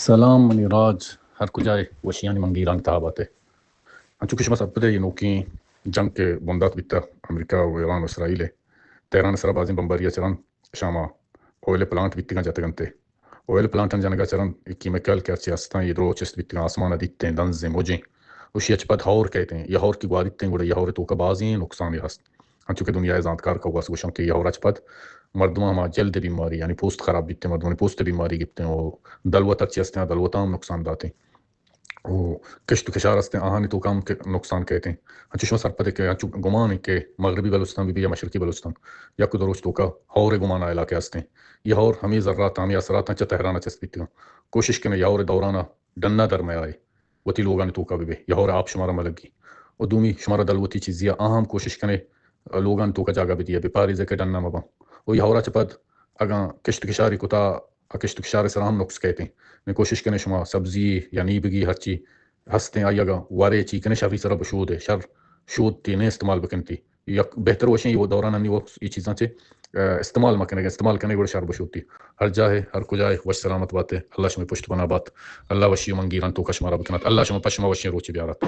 سلام من راج هر کجای وشیانی منگیران تاباته انچوكش بس ابدا ينوكي جنگ کے بندات بیتا امریکہ و ایران و اسرائیل تیران سرا بازی بمباریا چرن شاما اویل پلانٹ بیتی جاتے گنتے اویل پلانٹ جانگا چرن کیمیکل کے سیاستان یہ درو چست بیتی آسمان دیتے دنز موجیں وشی اچ پد ہور کہتے ہیں یہ ہور کی گوادیتے گڑے یہ ہور تو کا بازی نقصان ہست انچوکہ دنیا زانتکار کا واس وشم کہ یہ ہور اچ پد مردما ما جلد بیماری یعنی پوست خراب بیتے مردمانی پوست بیماری گیتے ہیں دلوت چیستے ہیں دلوتام نقصان داتے ہیں وہ کشت کشار ہستے ہیں آہانی تو کام کے نقصان کہتے ہیں چشمہ سر پتہ کہ گمان ہے کہ مغربی بلوچستان بھی یا مشرقی بلوچستان یا کو دروش تو کا ہور گمانا علاقے ہستے ہیں یہ ہور ہمیں ذرات ہمیں اثرات ہیں تہرانہ چسپیتی ہوں کوشش کرنے یا ہور دورانہ ڈنہ در میں آئے وتی لوگان تو کا بھی یا ہور آپ شمارہ ملگی اور دومی شمارہ دلوتی چیزیں اہم کوشش کرنے لوگان تو کا جاگہ بھی دیا بیپاری زکے ڈنہ مبا وہ یہ ہورا چپد اگاں کشت کشاری کتا کشت کشار سر ہم نقص کہتے ہیں میں کوشش کرنے شما سبزی یا نیبگی ہر چی ہستے ہیں آئیے گا وارے چی کنے شری سر بشود ہے شر شود تی نے استعمال بکنتی یا بہتر وشیں وہ دوران نہیں وہ یہ چیزاں سے استعمال مکنے استعمال کرنے گڑ شر بشودتی ہر جاہے ہر کجائے وش سلامت باتیں اللہ شمی پشت بنا بات اللہ وشی منگیران تو کشمارا بکنات اللہ شما پشما وشی روچی بیارات